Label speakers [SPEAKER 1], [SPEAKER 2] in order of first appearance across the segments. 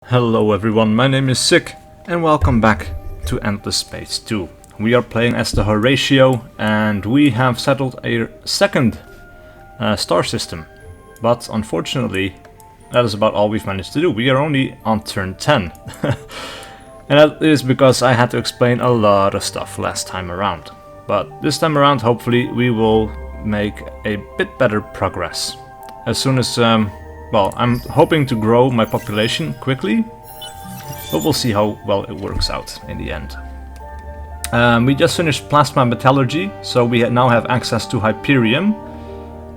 [SPEAKER 1] Hello everyone, my name is SiC and welcome back to Endless Space 2. We are playing as the Horatio and we have settled a second star system. But unfortunately, that is about all we've managed to do. We are only on turn 10. And that is because I had to explain a lot of stuff last time around. But this time around, hopefully, we will make a bit better progress. As soon as well, I'm hoping to grow my population quickly, but we'll see how well it works out in the end. We just finished plasma metallurgy, so we now have access to Hyperium,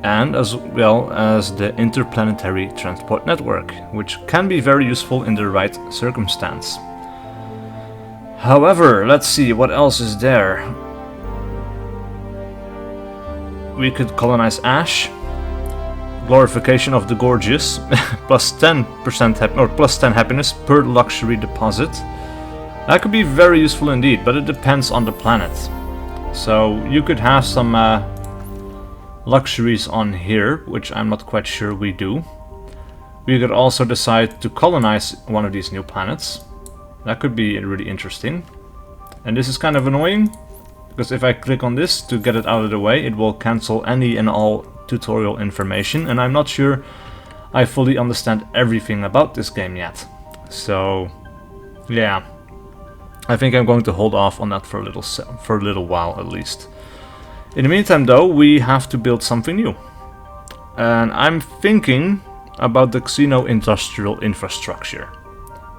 [SPEAKER 1] and as well as the interplanetary transport network, which can be very useful in the right circumstance. However, let's see what else is there. We could colonize Ash. Glorification of the Gorgeous, plus 10% or plus 10 happiness per luxury deposit. That could be very useful indeed, but it depends on the planet. So you could have some luxuries on here, which I'm not quite sure we do. We could also decide to colonize one of these new planets. That could be really interesting. And this is kind of annoying, because if I click on this to get it out of the way, it will cancel any and all tutorial information, and I'm not sure I fully understand everything about this game yet. So yeah, I think I'm going to hold off on that for a little while at least. In the meantime though, we have to build something new. And I'm thinking about the xeno-industrial infrastructure.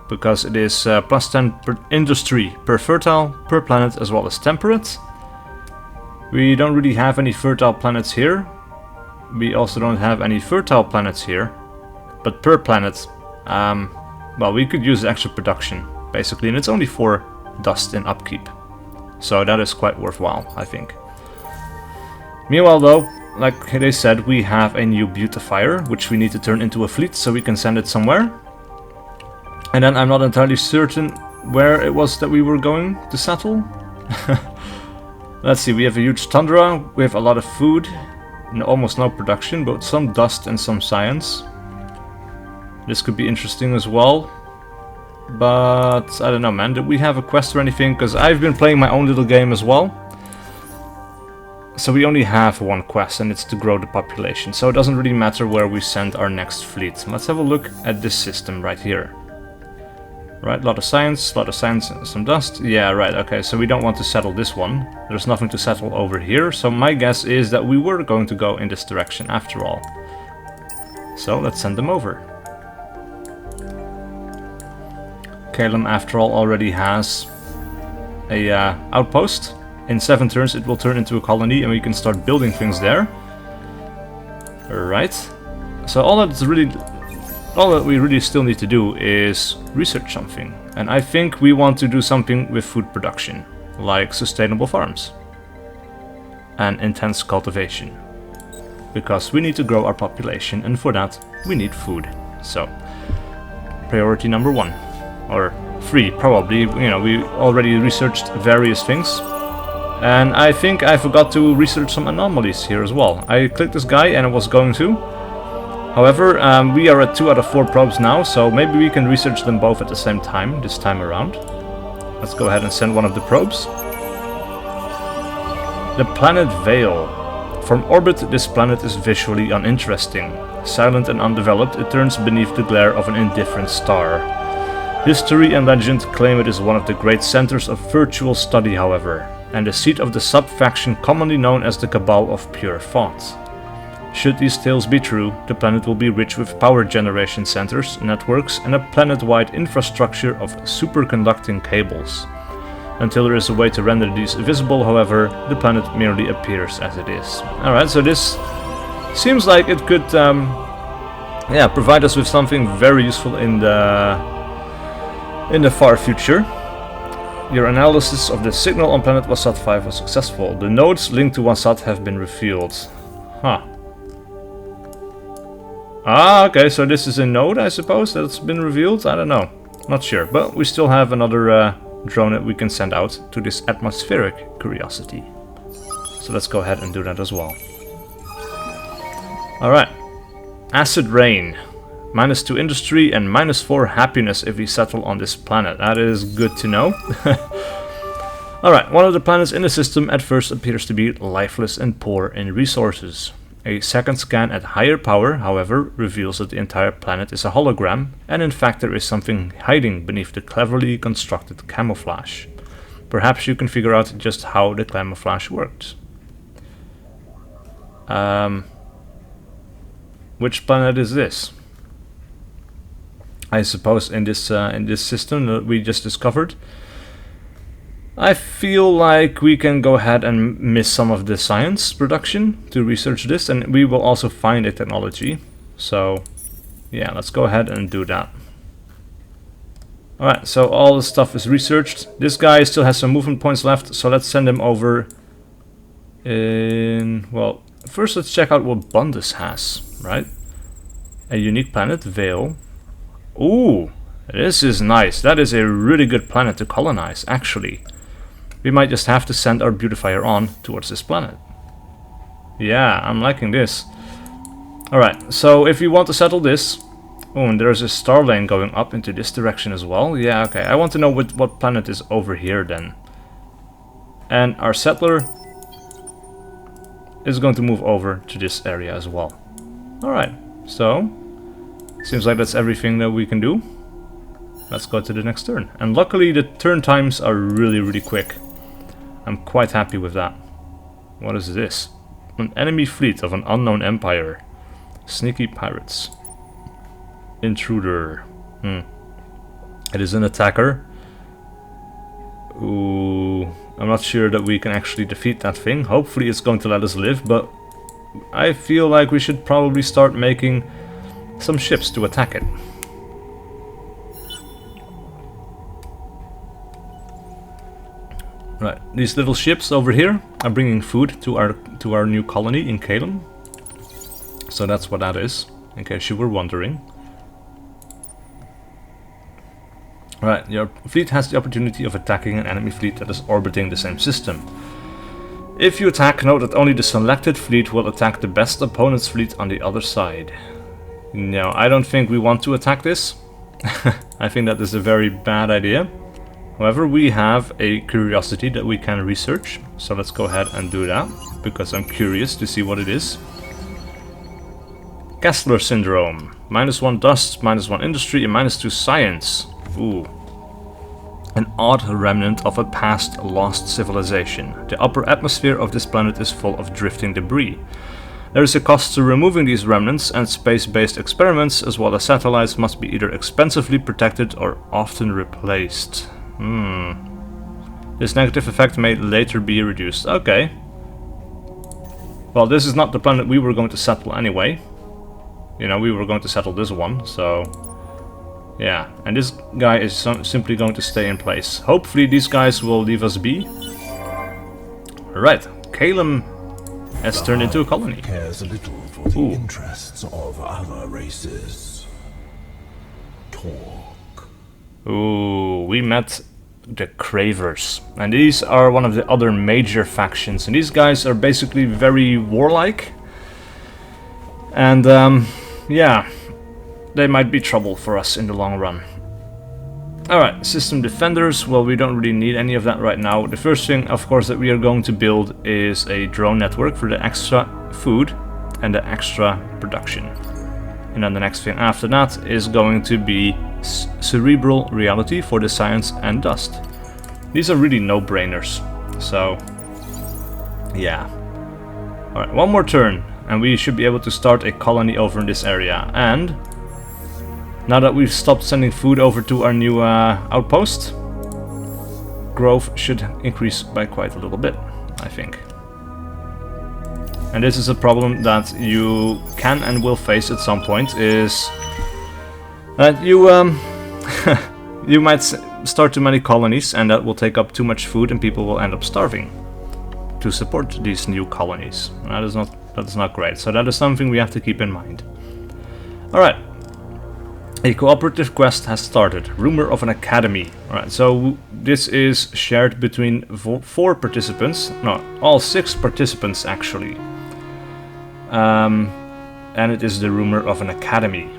[SPEAKER 1] Because it is plus 10 per industry per fertile, per planet as well as temperate. We don't really have any fertile planets here. We also don't have any fertile planets here, but per planet, well, we could use extra production, basically, and it's only for dust and upkeep. So that is quite worthwhile, I think. Meanwhile though, like they said, we have a new beautifier, which we need to turn into a fleet so we can send it somewhere. And then I'm not entirely certain where it was that we were going to settle. Let's see, we have a huge tundra, we have a lot of food. Almost no production, but some dust and some science. This could be interesting as well. But I don't know, man. Did we have a quest or anything? Because I've been playing my own little game as well. So we only have one quest, and it's to grow the population. So it doesn't really matter where we send our next fleet. Let's have a look at this system right here. Right, a lot of science, and some dust. Yeah, right, okay, so we don't want to settle this one. There's nothing to settle over here, so my guess is that we were going to go in this direction after all. So let's send them over. Kalem, after all, already has a outpost. In 7 turns it will turn into a colony and we can start building things there. Alright, so all that we really still need to do is research something. And I think we want to do something with food production, like sustainable farms and intense cultivation. Because we need to grow our population, and for that we need food. So, priority number 1. Or 3 probably, you know, we already researched various things. And I think I forgot to research some anomalies here as well. I clicked this guy and I was going to. However, we are at 2 out of 4 probes now, so maybe we can research them both at the same time, this time around. Let's go ahead and send one of the probes. The planet Vale. From orbit, this planet is visually uninteresting. Silent and undeveloped, it turns beneath the glare of an indifferent star. History and legend claim it is one of the great centers of virtual study, however, and the seat of the sub-faction commonly known as the Cabal of Pure Thought. Should these tales be true, the planet will be rich with power generation centers, networks, and a planet-wide infrastructure of superconducting cables. Until there is a way to render these visible, however, the planet merely appears as it is. Alright, so this seems like it could yeah, provide us with something very useful in the far future. Your analysis of the signal on planet Wasat 5 was successful. The nodes linked to Wasat have been revealed. Huh. Ah, okay, so this is a node, I suppose, that's been revealed? I don't know. Not sure, but we still have another drone that we can send out to this atmospheric curiosity. So let's go ahead and do that as well. Alright. Acid rain. -2 industry and -4 happiness if we settle on this planet. That is good to know. Alright, one of the planets in the system at first appears to be lifeless and poor in resources. A second scan at higher power, however, reveals that the entire planet is a hologram, and in fact there is something hiding beneath the cleverly constructed camouflage. Perhaps you can figure out just how the camouflage worked. Which planet is this? I suppose in this system that we just discovered. I feel like we can go ahead and miss some of the science production to research this, and we will also find a technology. So yeah, let's go ahead and do that. Alright, so all the stuff is researched. This guy still has some movement points left, so let's send him over in... well, first let's check out what Bundus has, right? A unique planet, Vale. Ooh, this is nice. That is a really good planet to colonize, actually. We might just have to send our beautifier on towards this planet. Yeah, I'm liking this. Alright, so if we want to settle this... oh, and there's a star lane going up into this direction as well. Yeah, okay. I want to know what planet is over here then. And our settler is going to move over to this area as well. Alright, so... seems like that's everything that we can do. Let's go to the next turn. And luckily the turn times are really quick. I'm quite happy with that. What is this? An enemy fleet of an unknown empire. Sneaky pirates. Intruder. It is an attacker. Ooh, I'm not sure that we can actually defeat that thing. Hopefully it's going to let us live, but I feel like we should probably start making some ships to attack it. Right, these little ships over here are bringing food to our new colony in Kalem. So that's what that is, in case you were wondering. Right, your fleet has the opportunity of attacking an enemy fleet that is orbiting the same system. If you attack, note that only the selected fleet will attack the best opponent's fleet on the other side. No, I don't think we want to attack this. I think that is a very bad idea. However, we have a curiosity that we can research, so let's go ahead and do that, because I'm curious to see what it is. Kessler Syndrome. -1 dust, -1 industry, and -2 science. Ooh. An odd remnant of a past lost civilization. The upper atmosphere of this planet is full of drifting debris. There is a cost to removing these remnants, and space-based experiments as well as satellites must be either expensively protected or often replaced. This negative effect may later be reduced. Okay. Well, this is not the planet we were going to settle anyway. You know, we were going to settle this one, so... yeah, and this guy is simply going to stay in place. Hopefully these guys will leave us be. Right, Kalem has turned into a colony.
[SPEAKER 2] Cares a little for the interests of other races. Talk.
[SPEAKER 1] Ooh, we met the Cravers, and these are one of the other major factions, and these guys are basically very warlike, and yeah, they might be trouble for us in the long run. Alright, system defenders, well, we don't really need any of that right now. The first thing, of course, that we are going to build is a drone network for the extra food and the extra production. And then the next thing after that is going to be cerebral reality for the science and dust. These are really no-brainers, so yeah. Alright, one more turn and we should be able to start a colony over in this area. And now that we've stopped sending food over to our new outpost, growth should increase by quite a little bit, I think. And this is a problem that you can and will face at some point, is that you you might start too many colonies, and that will take up too much food, and people will end up starving to support these new colonies. That is not great. So that is something we have to keep in mind. All right. A cooperative quest has started. Rumor of an academy. Alright, so this is shared between 4 participants. No, all 6 participants actually. And it is the rumor of an academy.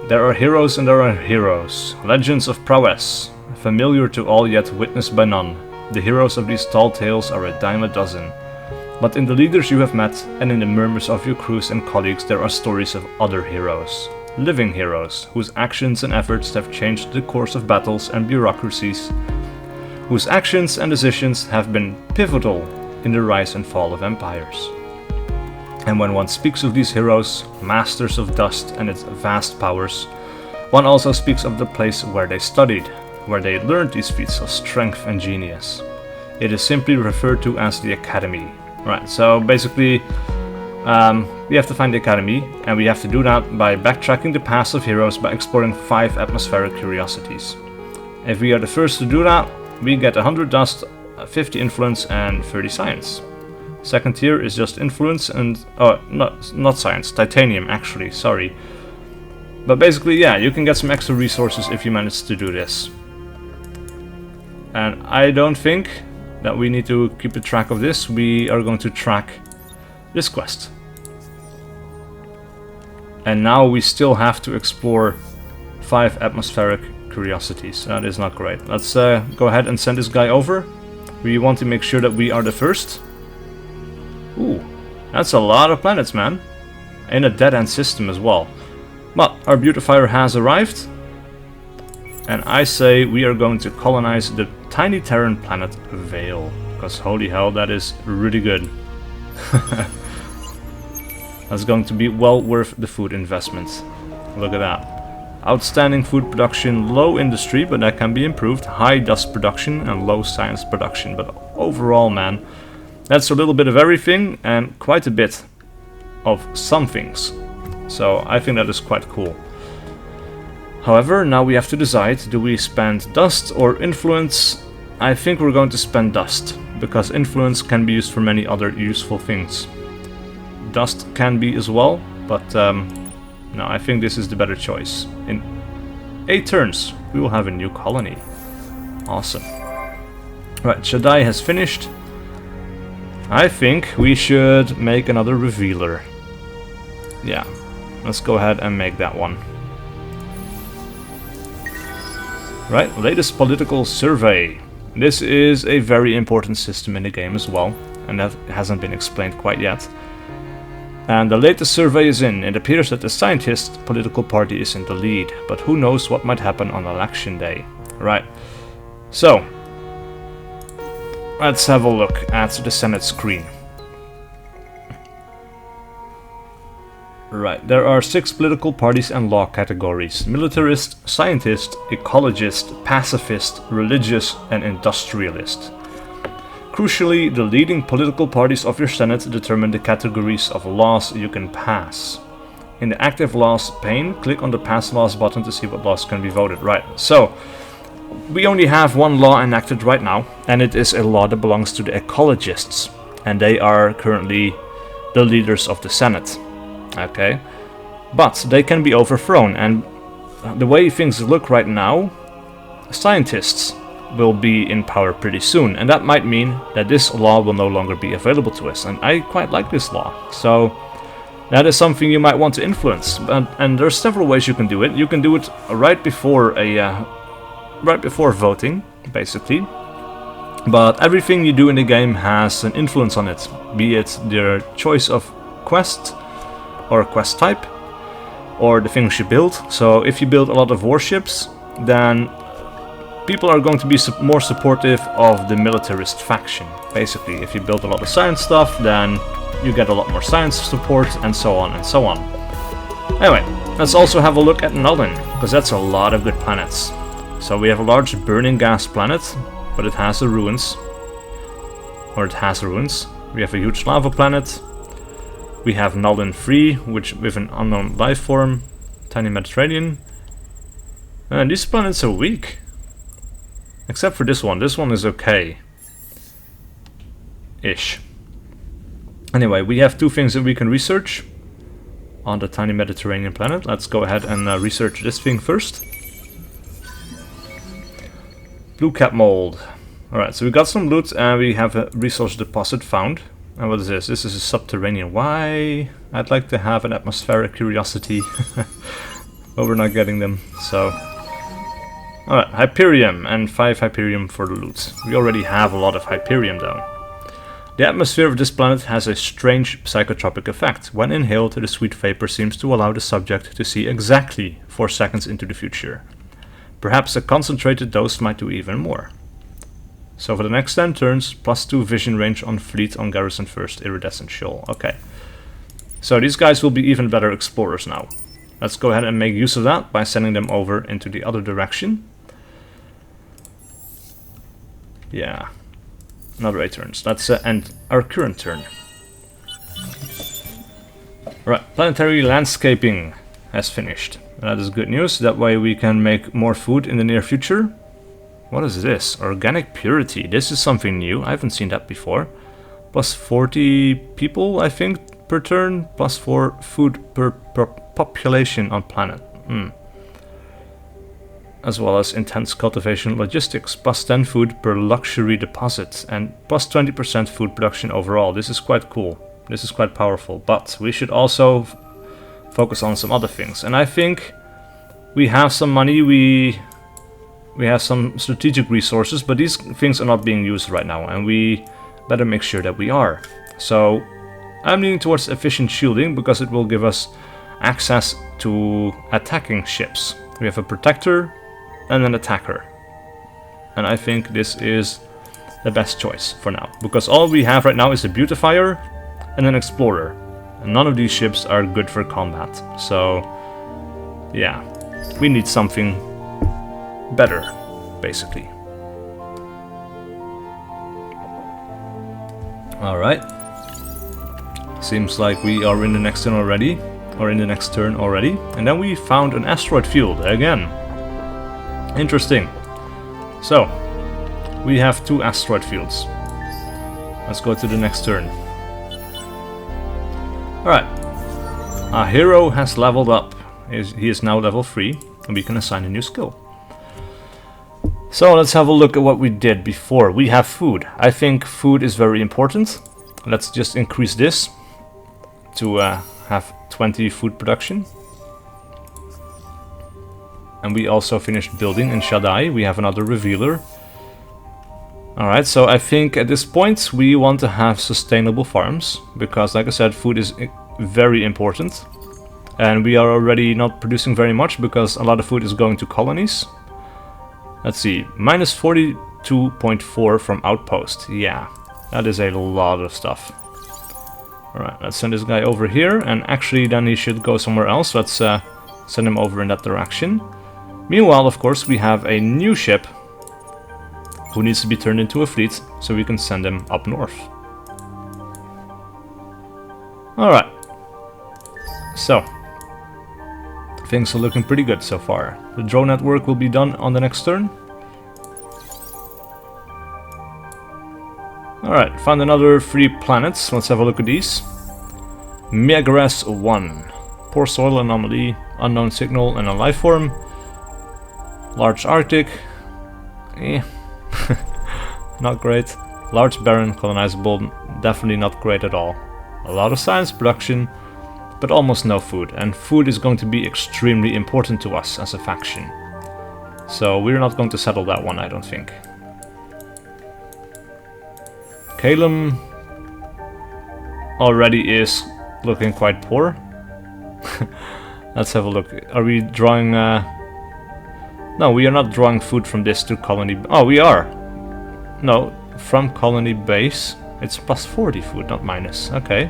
[SPEAKER 1] There are heroes and there are heroes. Legends of prowess, familiar to all yet witnessed by none. The heroes of these tall tales are a dime a dozen. But in the leaders you have met, and in the murmurs of your crews and colleagues, there are stories of other heroes. Living heroes, whose actions and efforts have changed the course of battles and bureaucracies, whose actions and decisions have been pivotal in the rise and fall of empires. And when one speaks of these heroes, masters of dust and its vast powers, one also speaks of the place where they studied, where they learned these feats of strength and genius. It is simply referred to as the Academy. Right, so basically we have to find the Academy, and we have to do that by backtracking the past of heroes by exploring 5 atmospheric curiosities. If we are the first to do that, we get 100 dust, 50 influence and 30 science. Second tier is just influence and... oh, not science, titanium actually, sorry. But basically, yeah, you can get some extra resources if you manage to do this. And I don't think that we need to keep a track of this. We are going to track this quest. And now we still have to explore 5 atmospheric curiosities. That is not great. Let's go ahead and send this guy over. We want to make sure that we are the first. Ooh, that's a lot of planets, man. In a dead-end system as well. But our beautifier has arrived. And I say we are going to colonize the tiny Terran planet Vale. Because holy hell, that is really good. That's going to be well worth the food investment. Look at that. Outstanding food production, low industry, but that can be improved. High dust production and low science production. But overall, man, that's a little bit of everything and quite a bit of some things. So I think that is quite cool. However, now we have to decide, do we spend dust or influence? I think we're going to spend dust, because influence can be used for many other useful things. Dust can be as well, but no, I think this is the better choice. In 8 turns, we will have a new colony. Awesome. Right, Shaddai has finished. I think we should make another revealer. Yeah, let's go ahead and make that one. Right, latest political survey. This is a very important system in the game as well, and that hasn't been explained quite yet. And the latest survey is in. It appears that the scientist political party is in the lead, but who knows what might happen on election day. Right, so let's have a look at the Senate screen. Right, there are 6 political parties and law categories: militarist, scientist, ecologist, pacifist, religious, and industrialist. Crucially, the leading political parties of your Senate determine the categories of laws you can pass. In the active laws pane, click on the pass laws button to see what laws can be voted. Right, so we only have one law enacted right now, and it is a law that belongs to the ecologists, and they are currently the leaders of the Senate. Okay, but they can be overthrown, and the way things look right now, scientists will be in power pretty soon, and that might mean that this law will no longer be available to us, and I quite like this law, so that is something you might want to influence. And there's several ways you can do it. You can do it right before voting, basically, but everything you do in the game has an influence on it, be it their choice of quest or quest type, or the things you build. So if you build a lot of warships, then people are going to be more supportive of the militarist faction. Basically, if you build a lot of science stuff, then you get a lot more science support, and so on and so on. Anyway, let's also have a look at Nullen, because that's a lot of good planets. So we have a large burning gas planet, but it has the ruins. Or it has ruins. We have a huge lava planet. We have Nullen 3, which with an unknown life form, tiny Mediterranean. And these planets are weak. Except for this one. This one is okay. Ish. Anyway, we have 2 things that we can research on the tiny Mediterranean planet. Let's go ahead and research this thing first. Blue cap mold. Alright, so we got some loot and we have a resource deposit found. And what is this? This is a subterranean. Why? I'd like to have an atmospheric curiosity. But we're not getting them, so... Alright, Hyperium, and 5 Hyperium for the loot. We already have a lot of Hyperium though. The atmosphere of this planet has a strange psychotropic effect. When inhaled, the sweet vapor seems to allow the subject to see exactly 4 seconds into the future. Perhaps a concentrated dose might do even more. So for the next 10 turns, +2 vision range on fleet on garrison first iridescent shoal. Okay. So these guys will be even better explorers now. Let's go ahead and make use of that by sending them over into the other direction. Yeah. Another 8 turns. Let's end our current turn. Right, planetary landscaping has finished. That is good news. That way we can make more food in the near future. What is this? Organic purity. This is something new. I haven't seen that before. +40 people, I think, per turn. +4 food per population on planet. As well as intense cultivation logistics. +10 food per luxury deposit. And +20% food production overall. This is quite cool. This is quite powerful. But we should also focus on some other things. And I think we have some money. We have some strategic resources. But these things are not being used right now. And we better make sure that we are. So I'm leaning towards efficient shielding. Because it will give us access to attacking ships. We have a protector and an attacker. And I think this is the best choice for now. Because all we have right now is a beautifier and an explorer. And none of these ships are good for combat. So, yeah. We need something better, basically. Alright. Seems like we are in the next turn already. Or in the next turn already. And then we found an asteroid field again. Interesting. So, we have 2 asteroid fields. Let's go to the next turn. Alright. Our hero has leveled up. He is now level 3, and we can assign a new skill. So, let's have a look at what we did before. We have food. I think food is very important. Let's just increase this to have 20 food production. And we also finished building in Shaddai. We have another revealer. Alright, so I think at this point we want to have sustainable farms. Because like I said, food is very important. And we are already not producing very much because a lot of food is going to colonies. Let's see, -42.4 from outpost. Yeah, that is a lot of stuff. Alright, let's send this guy over here. And actually then he should go somewhere else. Let's send him over in that direction. Meanwhile, of course, we have a new ship who needs to be turned into a fleet, so we can send him up north. Alright. So, things are looking pretty good so far. The drone network will be done on the next turn. Alright, found another 3 planets. Let's have a look at these. Megares 1. Poor soil anomaly, unknown signal and a life form. Large Arctic. Not great. Large barren, colonizable, definitely not great at all. A lot of science production, but almost no food. And food is going to be extremely important to us as a faction. So we're not going to settle that one, I don't think. Calum already is looking quite poor. Let's have a look. Are we drawing... No, we are not drawing food from this to colony... Oh, we are! No, from colony base. It's +40 food, not minus. Okay.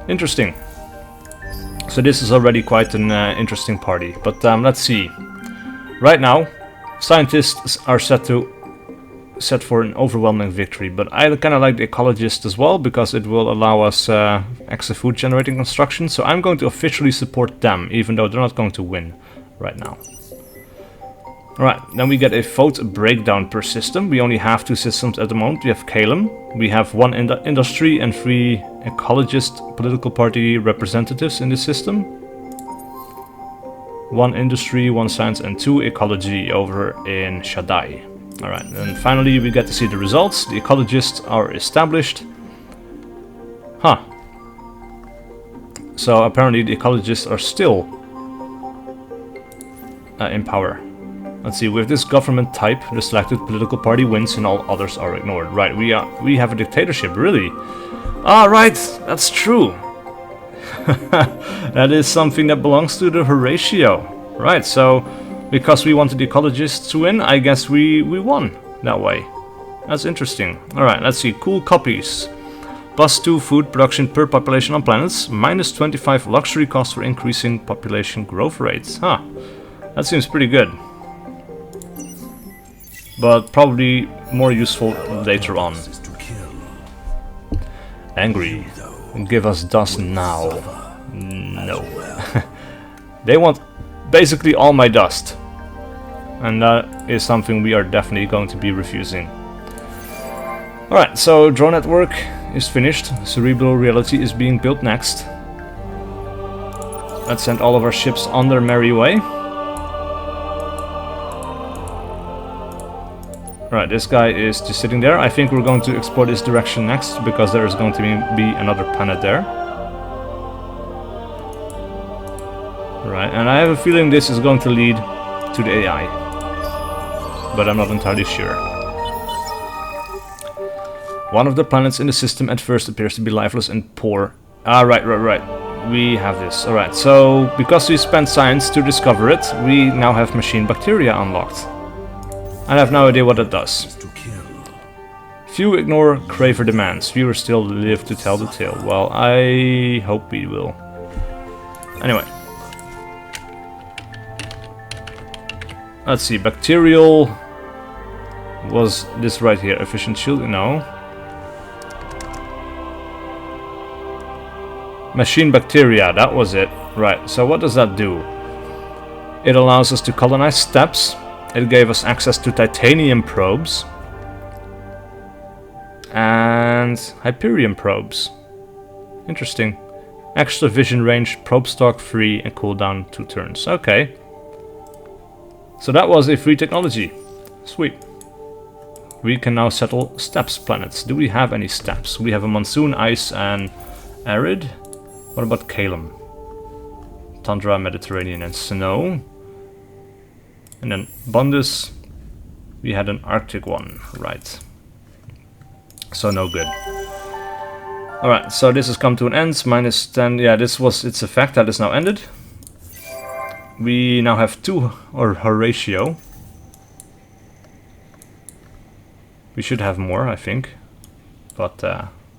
[SPEAKER 1] Interesting. So this is already quite an interesting party. But let's see. Right now, scientists are set for an overwhelming victory. But I kind of like the ecologists as well, because it will allow us extra food generating construction. So I'm going to officially support them, even though they're not going to win right now. Alright, then we get a vote breakdown per system. We only have 2 systems at the moment. We have Calum, we have 1 industry and 3 ecologist political party representatives in this system. 1 industry, 1 science and 2 ecology over in Shaddai. Alright, and finally we get to see the results. The ecologists are established. Huh. So apparently the ecologists are still in power. Let's see, with this government type, the selected political party wins and all others are ignored. Right, we have a dictatorship, really? Ah, right, that's true. That is something that belongs to the Horatio. Right, so because we wanted the ecologists to win, I guess we won that way. That's interesting. Alright, let's see, cool copies. +2 food production per population on planets, -25 luxury cost for increasing population growth rates. Huh, that seems pretty good. But probably more useful later on. Angry. Give us dust now. No. They want basically all my dust. And that is something we are definitely going to be refusing. Alright, so drone network is finished. Cerebral reality is being built next. Let's send all of our ships on their merry way. Right, this guy is just sitting there. I think we're going to explore this direction next, because there is going to be another planet there. Right, and I have a feeling this is going to lead to the AI. But I'm not entirely sure. One of the planets in the system at first appears to be lifeless and poor. Ah, right. We have this. Alright, so because we spent science to discover it, we now have machine bacteria unlocked. I have no idea what it does. Few ignore craver demands. Fewer still live to tell the tale. Well, I hope we will. Anyway. Let's see. Bacterial was this right here. Efficient shield? No. Machine bacteria. That was it. Right. So what does that do? It allows us to colonize steppes. It gave us access to titanium probes and Hyperion probes. Interesting. Extra vision range, probe stock free, and cooldown 2 turns. Okay. So that was a free technology. Sweet. We can now settle steppes planets. Do we have any steppes? We have a monsoon, ice, and arid. What about Calum? Tundra, Mediterranean, and snow. And then Bundus, we had an Arctic one, right. So no good. Alright, so this has come to an end, -10, yeah, this was its effect, that is now ended. We now have 2, or Horatio. We should have more, I think. But,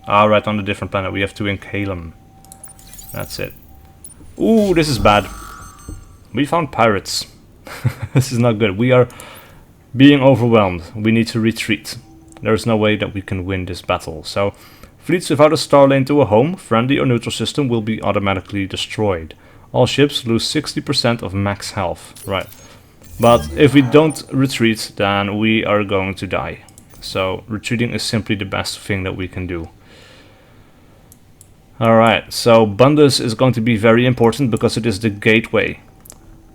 [SPEAKER 1] right, on a different planet, we have 2 in Calum. That's it. Ooh, this is bad. We found pirates. This is not good. We are being overwhelmed. We need to retreat. There is no way that we can win this battle. So, fleets without a star lane to a home, friendly or neutral system will be automatically destroyed. All ships lose 60% of max health. Right. But if we don't retreat, then we are going to die. So, retreating is simply the best thing that we can do. Alright, so Bundus is going to be very important because it is the gateway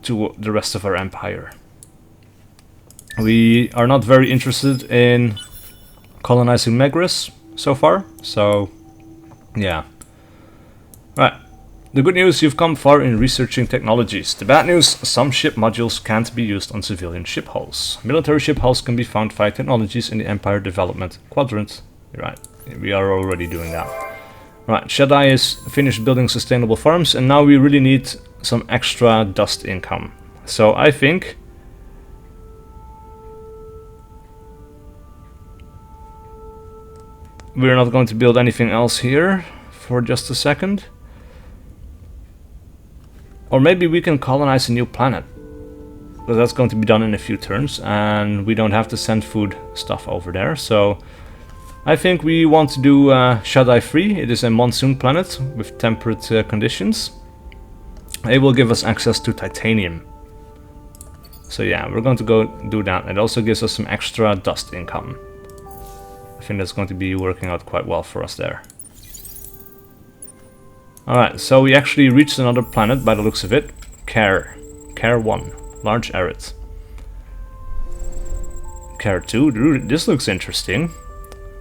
[SPEAKER 1] to the rest of our empire. We are not very interested in colonizing Megris so far, so yeah. Right, the good news, you've come far in researching technologies. The bad news, some ship modules can't be used on civilian ship hulls. Military ship hulls can be found via technologies in the Empire Development Quadrant. Right, we are already doing that. Right, Shaddai is finished building sustainable farms, and now we really need some extra dust income. So I think we're not going to build anything else here for just a second. Or maybe we can colonize a new planet. But that's going to be done in a few turns, and we don't have to send food stuff over there. So I think we want to do Shaddai free. It is a monsoon planet with temperate conditions. It will give us access to titanium. So yeah, we're going to go do that. It also gives us some extra dust income. I think that's going to be working out quite well for us there. Alright, so we actually reached another planet by the looks of it. Care 1, large arid. Care 2, dude, this looks interesting.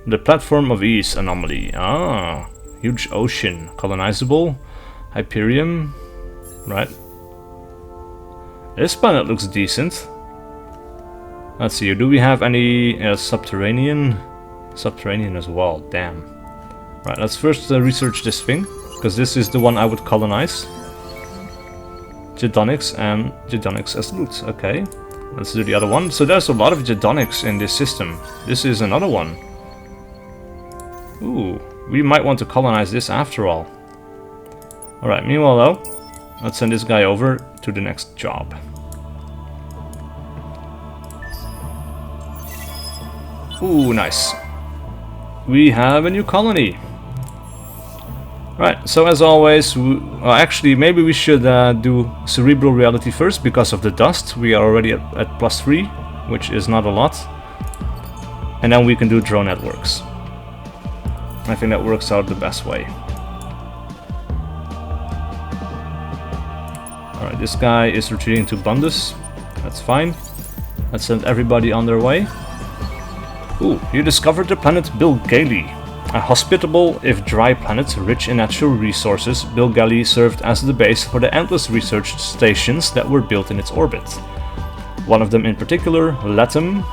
[SPEAKER 1] The platform of ease anomaly. Ah, huge ocean, colonizable, Hyperion, right? This planet looks decent. Let's see, do we have any subterranean? Subterranean as well, damn. Right, let's first research this thing, because this is the one I would colonize. Gedonics and Gedonics as loot, okay. Let's do the other one. So there's a lot of Gedonics in this system. This is another one. Ooh, we might want to colonize this after all. Alright, meanwhile though, let's send this guy over to the next job. Ooh, nice. We have a new colony. Right, so as always, actually maybe we should do cerebral reality first because of the dust. We are already at +3, which is not a lot. And then we can do drone networks. I think that works out the best way. Alright, this guy is retreating to Bundus. That's fine. Let's send everybody on their way. Ooh, you discovered the planet Bilgali. A hospitable, if dry planet, rich in natural resources, Bilgali served as the base for the endless research stations that were built in its orbit. One of them in particular, Latham,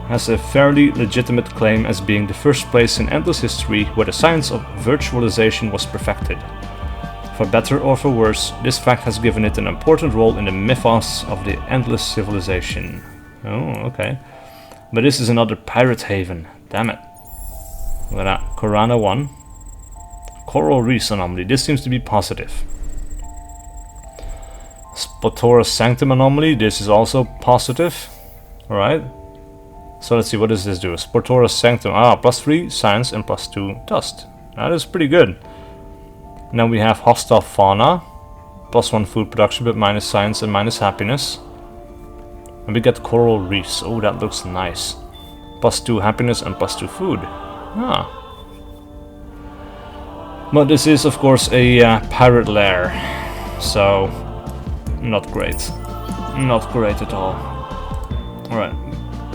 [SPEAKER 1] has a fairly legitimate claim as being the first place in endless history where the science of virtualization was perfected. For better or for worse, this fact has given it an important role in the mythos of the endless civilization. Oh, okay. But this is another pirate haven, damn it. Look at that, Korana 1. Coral Reefs anomaly, this seems to be positive. Spotora Sanctum anomaly, this is also positive. Alright. So let's see, what does this do? Spotora Sanctum, +3 science and +2 dust. That is pretty good. And then we have hostile fauna. +1 food production, but minus science and minus happiness. And we get coral reefs. Oh, that looks nice. +2 happiness and +2 food. Ah. But this is, of course, a pirate lair. So, not great. Not great at all. Alright.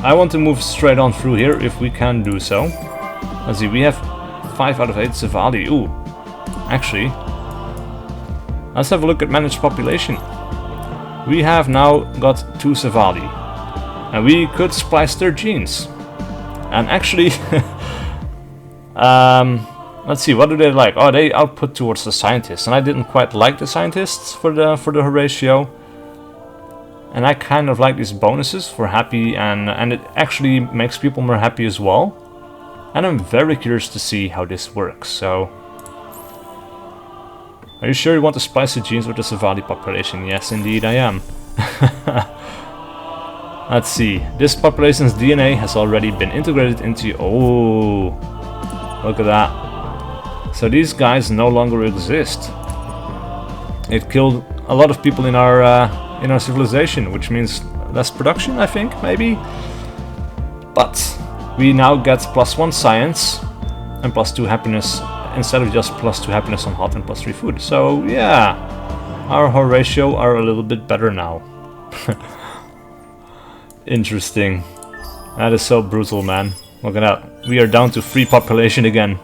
[SPEAKER 1] I want to move straight on through here, if we can do so. Let's see, we have 5 out of 8 Savali. Ooh. Actually, let's have a look at managed population. We have now got 2 Savali. And we could splice their genes. And actually, let's see, what do they like? Oh, they output towards the scientists. And I didn't quite like the scientists for the Horatio. And I kind of like these bonuses for happy, and it actually makes people more happy as well. And I'm very curious to see how this works, so... Are you sure you want to splice the genes with the Savali population? Yes, indeed I am. Let's see. This population's DNA has already been integrated into... Oh, look at that. So these guys no longer exist. It killed a lot of people in our civilization, which means less production, I think, maybe. But we now get +1 science and +2 happiness, instead of just +2 happiness on hot and +3 food. So yeah, our Horatio are a little bit better now. Interesting. That is so brutal, man. Look at that. We are down to 3 population again.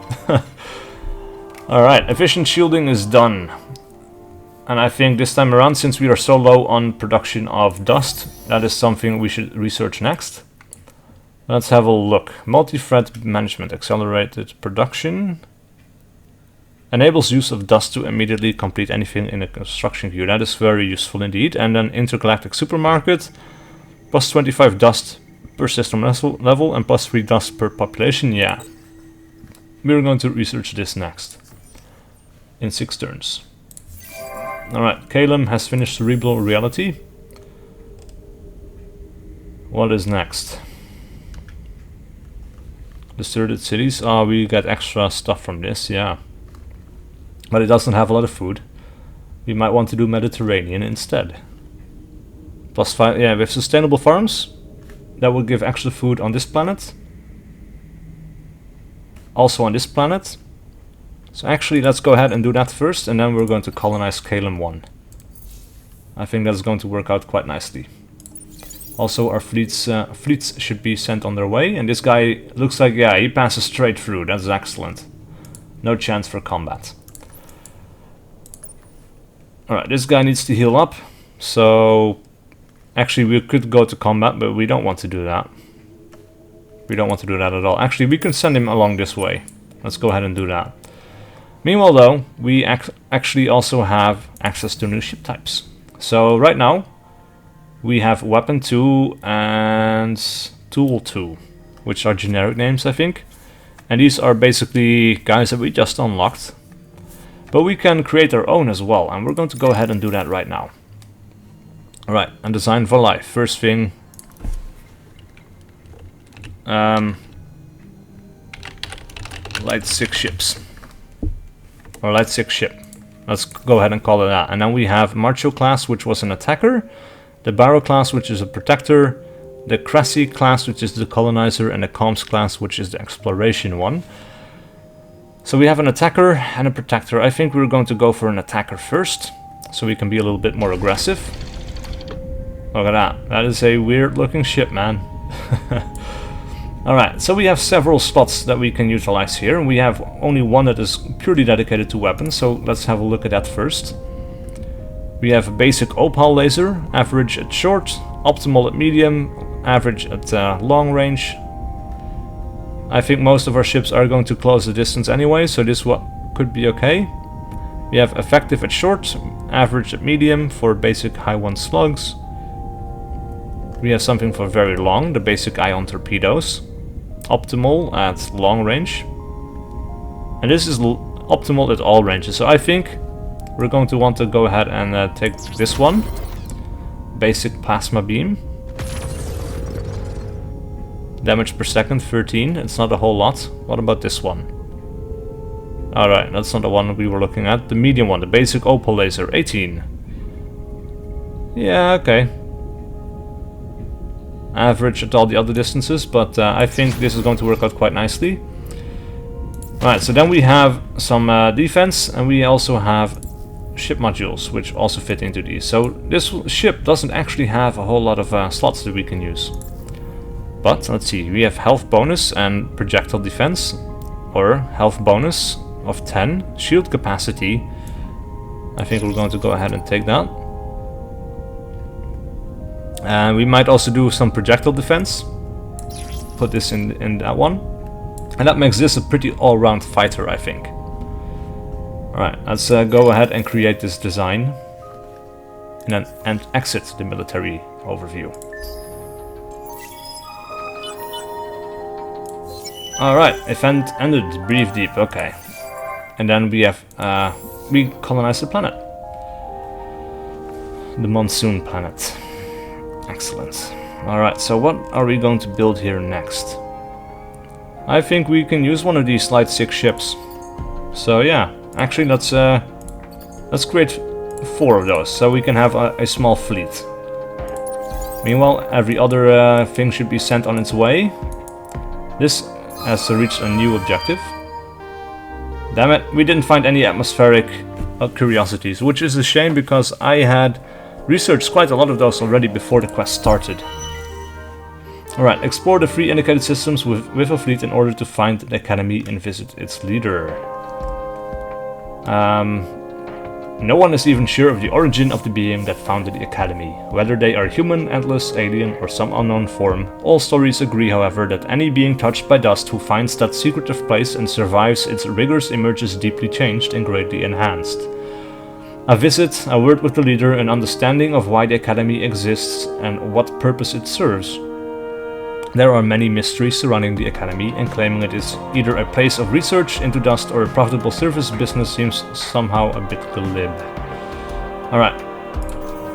[SPEAKER 1] Alright, efficient shielding is done. And I think this time around, since we are so low on production of dust, that is something we should research next. Let's have a look. Multi-thread management, accelerated production. Enables use of dust to immediately complete anything in a construction queue. That is very useful indeed. And then intergalactic supermarket. +25 dust per system level and +3 dust per population. Yeah. We're going to research this next. In 6 turns. Alright, Calum has finished cerebral reality. What is next? Deserted cities. Oh, we get extra stuff from this, yeah. But it doesn't have a lot of food. We might want to do Mediterranean instead. +5, yeah, we have sustainable farms. That will give extra food on this planet. Also on this planet. So actually, let's go ahead and do that first, and then we're going to colonize Calum 1. I think that's going to work out quite nicely. Also, our fleets should be sent on their way, and this guy looks like, yeah, he passes straight through. That's excellent. No chance for combat. Alright, this guy needs to heal up, so Actually, we could go to combat, but we don't want to do that. We don't want to do that at all. Actually, we can send him along this way. Let's go ahead and do that. Meanwhile, though, we actually also have access to new ship types. So right now, we have Weapon 2 and Tool 2, which are generic names, I think. And these are basically guys that we just unlocked. But we can create our own as well, and we're going to go ahead and do that right now. Alright, and design for life. First thing, light 6 ships. Or light 6 ship. Let's go ahead and call it that. And then we have Macho class, which was an attacker. The Barrow class, which is a protector. The Cressy class, which is the colonizer. And the Combs class, which is the exploration one. So we have an attacker and a protector. I think we're going to go for an attacker first, so we can be a little bit more aggressive. Look at that. That is a weird looking ship, man. Alright, so we have several slots that we can utilize here. We have only one that is purely dedicated to weapons, so let's have a look at that first. We have a basic opal laser, average at short, optimal at medium, average at long range. I think most of our ships are going to close the distance anyway, so this could be okay. We have effective at short, average at medium for basic high 1 slugs. We have something for very long, the basic ion torpedoes. Optimal at long range. And this is optimal at all ranges, so I think we're going to want to go ahead and take this one. Basic plasma beam. Damage per second, 13. It's not a whole lot. What about this one? Alright, that's not the one we were looking at. The medium one, the basic opal laser, 18. Yeah, okay. Average at all the other distances, but I think this is going to work out quite nicely. Alright, so then we have some defense, and we also have ship modules, which also fit into these. So this ship doesn't actually have a whole lot of slots that we can use. But let's see, we have health bonus and projectile defense, or health bonus of 10, shield capacity. I think we're going to go ahead and take that. And we might also do some projectile defense. Put this in that one. And that makes this a pretty all-round fighter, I think. Alright, let's go ahead and create this design. And exit the military overview. Alright, event ended, breathe deep, okay. And then we have, we colonize the planet. The monsoon planet. Excellent. Alright, so what are we going to build here next? I think we can use one of these light 6 ships. So yeah, actually let's create 4 of those, so we can have a small fleet. Meanwhile, every other thing should be sent on its way. This has reached a new objective. Damn it, we didn't find any atmospheric curiosities, which is a shame because I had researched quite a lot of those already before the quest started. Alright, explore the 3 indicated systems with a fleet in order to find the Academy and visit its leader. No one is even sure of the origin of the being that founded the Academy. Whether they are human, endless, alien, or some unknown form, all stories agree, however, that any being touched by dust who finds that secretive place and survives its rigors emerges deeply changed and greatly enhanced. A visit, a word with the leader, an understanding of why the Academy exists and what purpose it serves. There are many mysteries surrounding the Academy, and claiming it is either a place of research into dust or a profitable service business seems somehow a bit glib. Alright,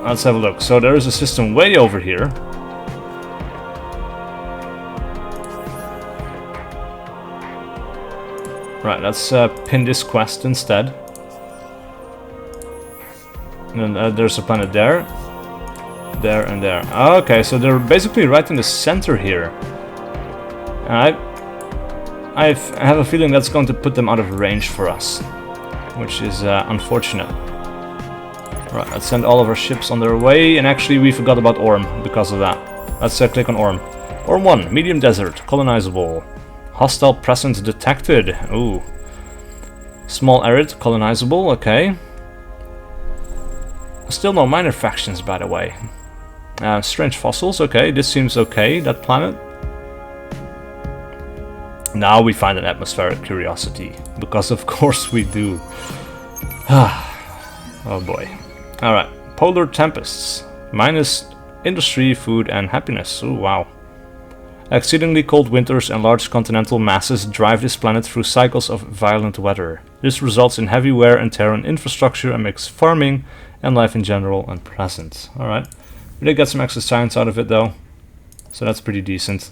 [SPEAKER 1] let's have a look. So there is a system way over here. Right, let's pin this quest instead. And then there's a planet there. There and there. Okay, so they're basically right in the center here. I have a feeling that's going to put them out of range for us, which is unfortunate. Right, let's send all of our ships on their way, and actually we forgot about Orm because of that. Let's click on Orm. Orm 1, medium desert, colonizable. Hostile presence detected. Ooh. Small arid, colonizable, okay. Still no minor factions, by the way. Strange fossils, okay, this seems okay, that planet. Now we find an atmospheric curiosity, because of course we do. Oh boy. Alright, polar tempests. Minus industry, food and happiness. Oh wow. Exceedingly cold winters and large continental masses drive this planet through cycles of violent weather. This results in heavy wear and tear on infrastructure and makes farming and life in general unpleasant. Alright. We did get some extra science out of it though, so that's pretty decent.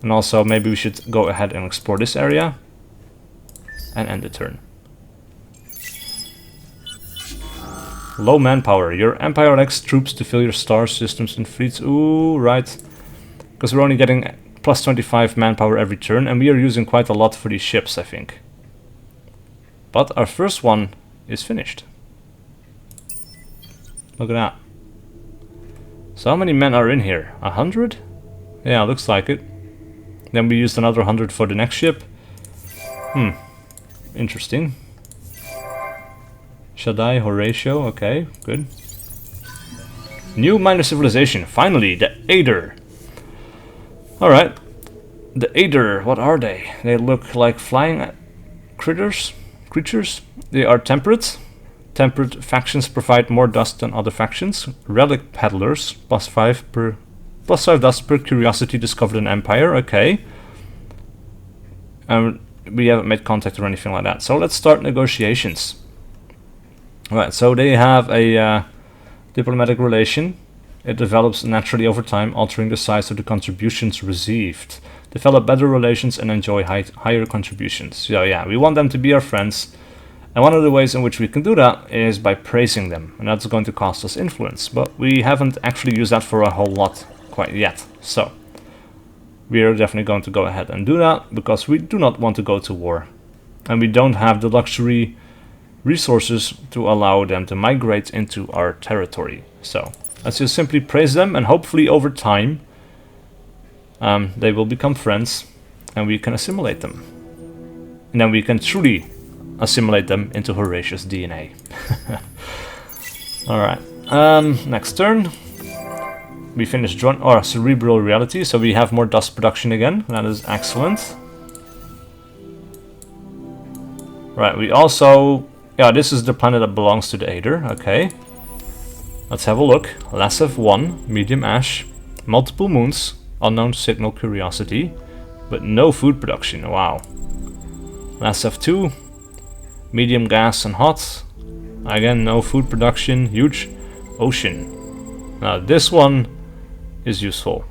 [SPEAKER 1] And also maybe we should go ahead and explore this area and end the turn. Low manpower. Your Empire lacks troops to fill your star systems and fleets. Ooh, right. Because we're only getting plus 25 manpower every turn, and we are using quite a lot for these ships, I think. But our first one is finished. Look at that. So how many men are in here? 100? Yeah, looks like it. Then we used another 100 for the next ship. Interesting. Shaddai, Horatio, okay, good. New minor civilization, finally, the Aether. Alright. The Aether, what are they? They look like flying creatures. They are temperate. Temperate factions provide more dust than other factions. Relic peddlers, plus 5 dust per curiosity discovered in Empire, okay. We haven't made contact or anything like that. So let's start negotiations. Alright, so they have a diplomatic relation. It develops naturally over time, altering the size of the contributions received. Develop better relations and enjoy higher contributions. So yeah, we want them to be our friends. And one of the ways in which we can do that is by praising them. And that's going to cost us influence. But we haven't actually used that for a whole lot quite yet. So we are definitely going to go ahead and do that, because we do not want to go to war. And we don't have the luxury resources to allow them to migrate into our territory. So let's just simply praise them, and hopefully over time they will become friends and we can assimilate them. And then we can truly assimilate them into Horatius' DNA. Alright, next turn. We finished cerebral reality, so we have more dust production again. That is excellent. Right, we also... Yeah, this is the planet that belongs to the Aether, okay. Let's have a look. Lassev 1, medium ash, multiple moons, unknown signal curiosity, but no food production, wow. Lassev 2, medium gas and hot, again no food production, huge ocean. Now this one is useful.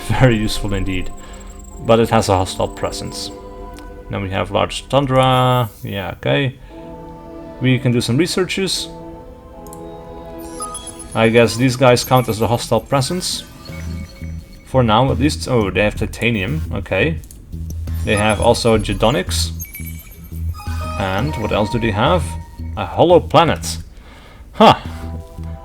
[SPEAKER 1] Very useful indeed. But it has a hostile presence. Then we have large tundra, yeah, okay. We can do some researches. I guess these guys count as the hostile presence. For now, at least. Oh, they have titanium. Okay. They have also gedonics. And what else do they have? A hollow planet. Huh.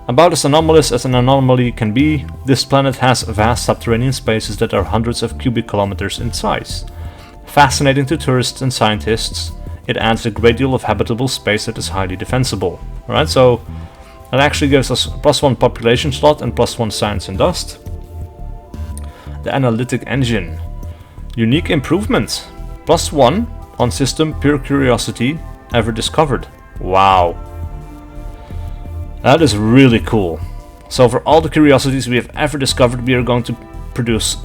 [SPEAKER 1] About as anomalous as an anomaly can be, this planet has vast subterranean spaces that are hundreds of cubic kilometers in size. Fascinating to tourists and scientists, it adds a great deal of habitable space that is highly defensible. Alright, so that actually gives us +1 population slot and +1 science and dust. The analytic engine. Unique improvement. +1 on system pure curiosity ever discovered. Wow. That is really cool. So for all the curiosities we have ever discovered, we are going to produce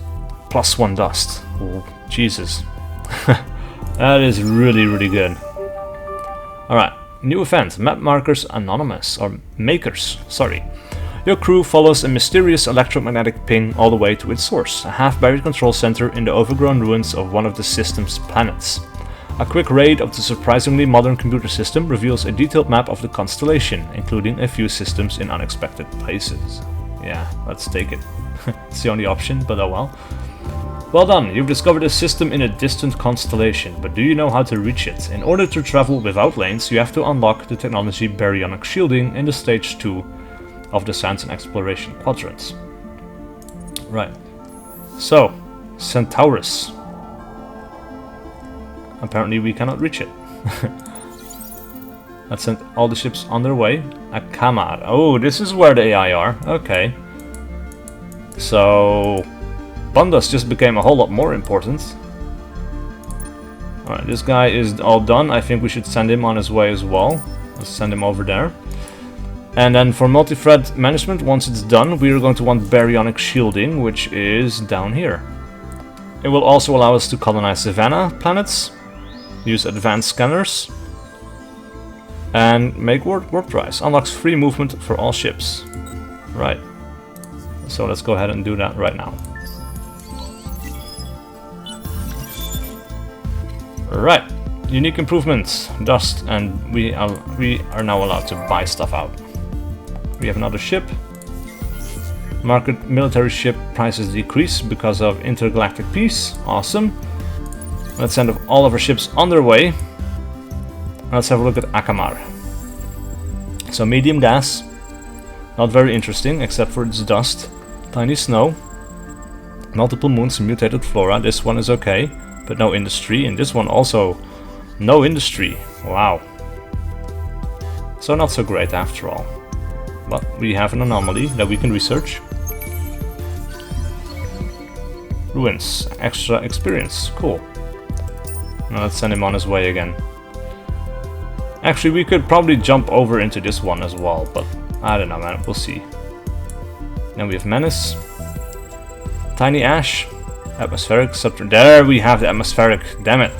[SPEAKER 1] +1 dust. Oh, Jesus. That is really, really good. Alright, new event. Map markers anonymous, or makers, sorry. Your crew follows a mysterious electromagnetic ping all the way to its source, a half-buried control center in the overgrown ruins of one of the system's planets. A quick raid of the surprisingly modern computer system reveals a detailed map of the constellation, including a few systems in unexpected places. Yeah, let's take it. It's the only option, but oh well. Well done, you've discovered a system in a distant constellation, but do you know how to reach it? In order to travel without lanes, you have to unlock the technology baryonic shielding in the stage 2 of the Science and Exploration quadrants. Right. So, Centaurus. Apparently we cannot reach it. Let's send all the ships on their way. Akamar. Oh, this is where the AI are. Okay. So Bundas just became a whole lot more important. Alright, this guy is all done. I think we should send him on his way as well. Let's send him over there. And then for multi-thread management, once it's done, we are going to want baryonic shielding, which is down here. It will also allow us to colonize Savannah planets, use advanced scanners, and make warp drives. Unlocks free movement for all ships. Right. So let's go ahead and do that right now. Right. Unique improvements, dust, and we are now allowed to buy stuff out. We have another ship. Market military ship prices decrease because of intergalactic peace. Awesome. Let's send all of our ships on their way. Let's have a look at Akamar. So medium gas. Not very interesting, except for its dust. Tiny snow. Multiple moons, mutated flora. This one is okay, but no industry. And this one also no industry. Wow. So not so great after all. But we have an anomaly that we can research. Ruins. Extra experience. Cool. Now let's send him on his way again. Actually, we could probably jump over into this one as well, but I don't know, man. We'll see. Then we have Menace. Tiny Ash. Atmospheric. There we have the atmospheric. Damn it.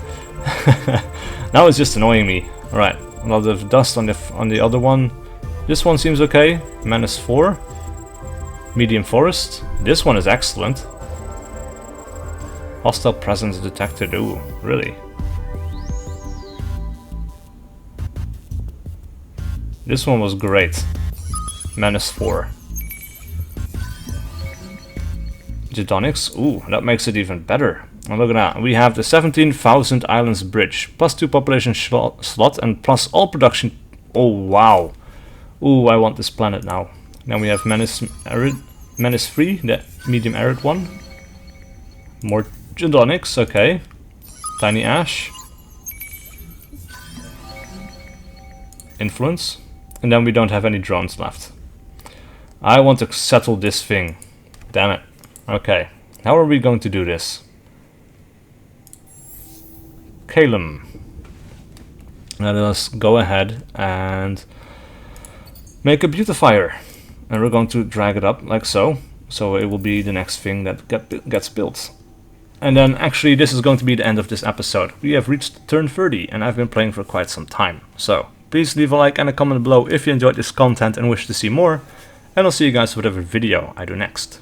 [SPEAKER 1] Now it's just annoying me. Alright. A lot of dust on the other one. This one seems okay. Menace 4. Medium forest. This one is excellent. Hostile presence detected. Ooh, really? This one was great. Menace 4. Gedonics. Ooh, that makes it even better. And look at that. We have the 17,000 Islands Bridge. +2 population slot and plus all production. Oh, wow. Ooh, I want this planet now. Then we have Menace 3, the medium arid one. More Gedonics, okay. Tiny Ash. Influence. And then we don't have any drones left. I want to settle this thing. Damn it. Okay. How are we going to do this? Calum. Let us go ahead and make a beautifier. And we're going to drag it up like so. So it will be the next thing that gets built. And then actually this is going to be the end of this episode. We have reached turn 30 and I've been playing for quite some time. So please leave a like and a comment below if you enjoyed this content and wish to see more. And I'll see you guys for whatever video I do next.